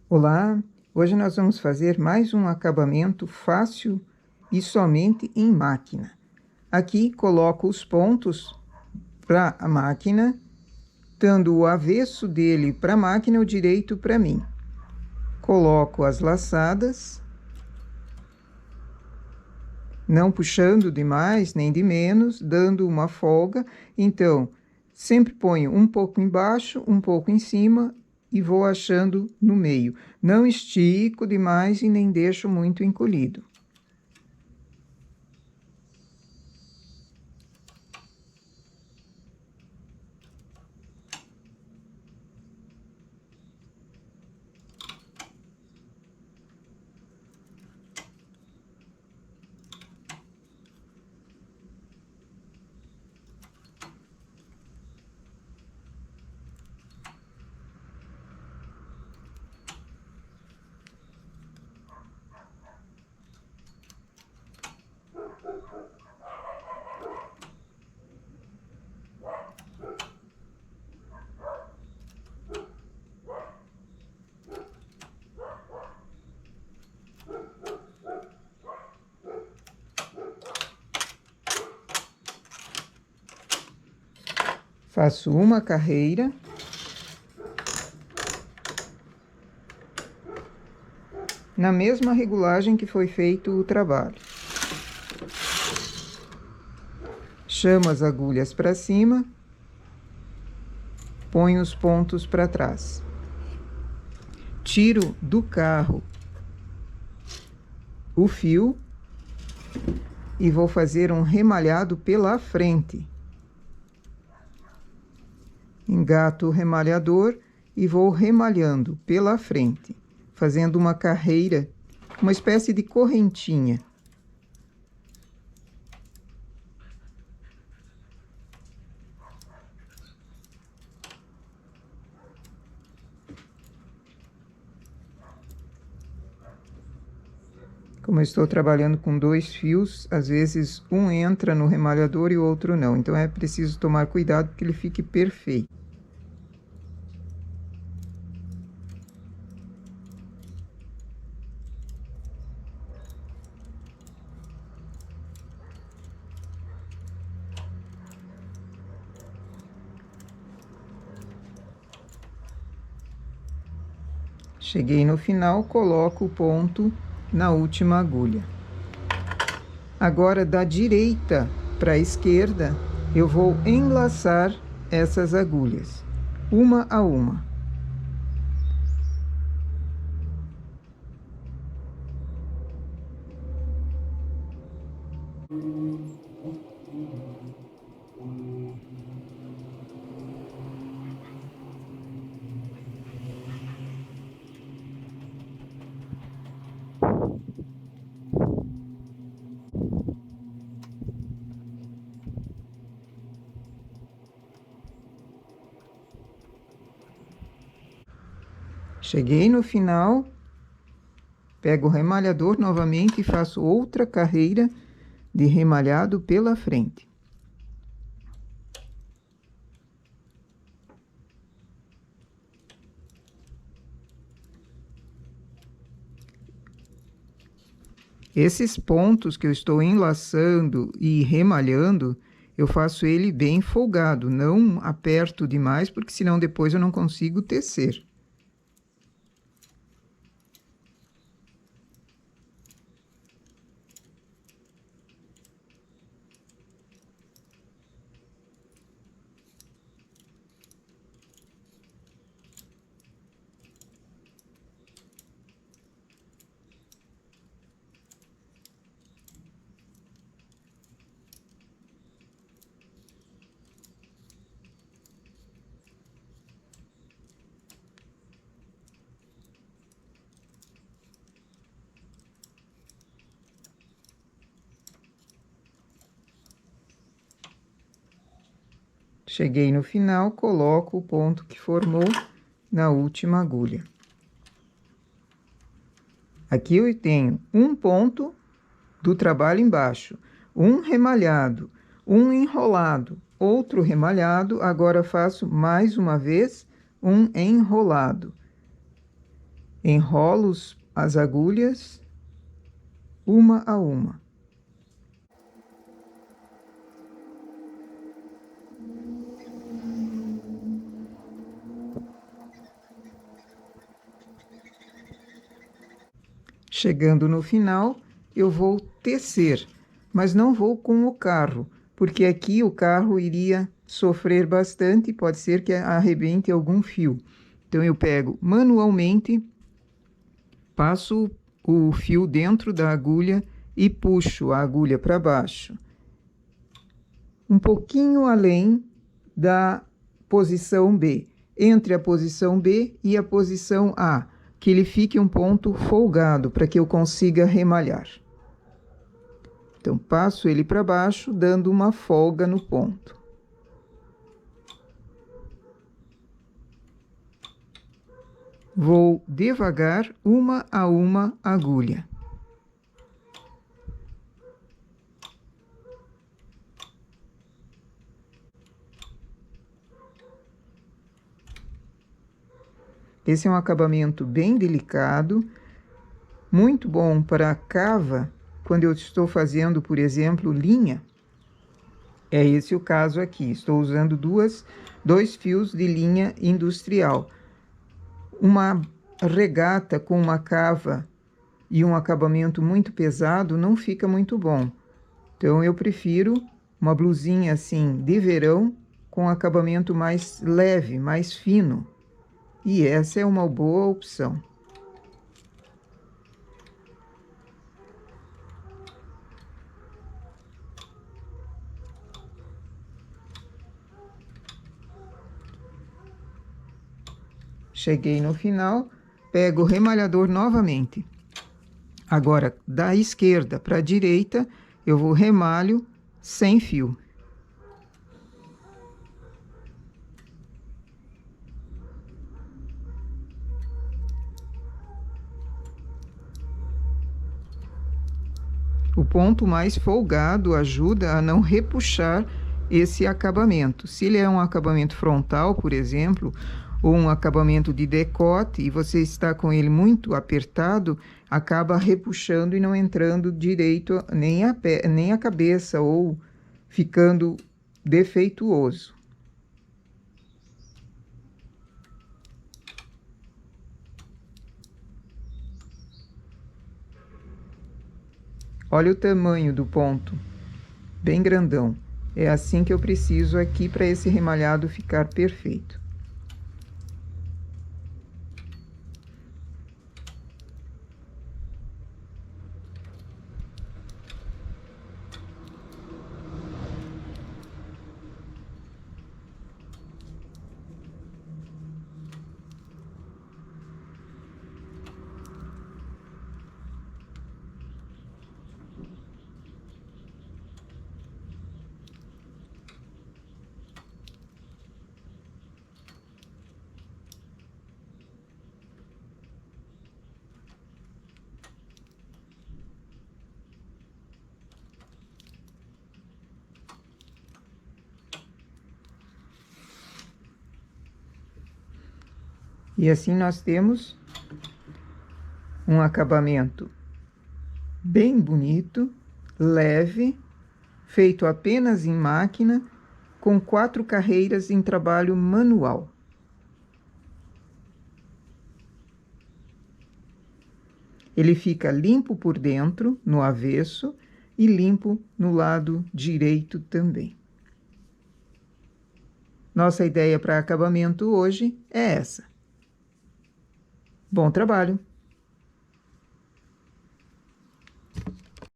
Olá, hoje nós vamos fazer mais um acabamento fácil e somente em máquina. Aqui coloco os pontos para a máquina, dando o avesso dele para a máquina e o direito para mim. Coloco as laçadas, não puxando de mais nem de menos, dando uma folga. Então, sempre ponho um pouco embaixo, um pouco em cima e vou achando no meio. Não estico demais e nem deixo muito encolhido. Faço uma carreira. Na mesma regulagem que foi feito o trabalho. Chamo as agulhas para cima. Ponho os pontos para trás. Tiro do carro o fio e vou fazer um remalhado pela frente. Engato o remalhador e vou remalhando pela frente, fazendo uma carreira, uma espécie de correntinha. Como eu estou trabalhando com 2 fios, às vezes um entra no remalhador e o outro não. Então é preciso tomar cuidado para que ele fique perfeito. Cheguei no final, coloco o ponto na última agulha. Agora, da direita para a esquerda, eu vou enlaçar essas agulhas, uma a uma. Cheguei no final, pego o remalhador novamente e faço outra carreira de remalhado pela frente. Esses pontos que eu estou enlaçando e remalhando, eu faço ele bem folgado, não aperto demais, porque senão depois eu não consigo tecer. Cheguei no final, coloco o ponto que formou na última agulha. Aqui eu tenho um ponto do trabalho embaixo, um remalhado, um enrolado, outro remalhado. Agora faço mais uma vez um enrolado. Enrolo as agulhas, uma a uma. Chegando no final, eu vou tecer, mas não vou com o carro, porque aqui o carro iria sofrer bastante, pode ser que arrebente algum fio. Então, eu pego manualmente, passo o fio dentro da agulha e puxo a agulha para baixo, um pouquinho além da posição B, entre a posição B e a posição A, que ele fique um ponto folgado para que eu consiga remalhar. Então, passo ele para baixo, dando uma folga no ponto. Vou devagar, uma a uma agulha. Esse é um acabamento bem delicado, muito bom para a cava, quando eu estou fazendo, por exemplo, linha. É esse o caso aqui. Estou usando dois fios de linha industrial. Uma regata com uma cava e um acabamento muito pesado não fica muito bom. Então, eu prefiro uma blusinha assim de verão com acabamento mais leve, mais fino. E essa é uma boa opção. Cheguei no final, pego o remalhador novamente. Agora, da esquerda para a direita, eu vou remalho sem fio. O ponto mais folgado ajuda a não repuxar esse acabamento. Se ele é um acabamento frontal, por exemplo, ou um acabamento de decote, e você está com ele muito apertado, acaba repuxando e não entrando direito nem a cabeça, ou ficando defeituoso. Olha o tamanho do ponto, bem grandão. É assim que eu preciso aqui para esse remalhado ficar perfeito. E assim nós temos um acabamento bem bonito, leve, feito apenas em máquina, com 4 carreiras em trabalho manual. Ele fica limpo por dentro, no avesso, e limpo no lado direito também. Nossa ideia para acabamento hoje é essa. Bom trabalho!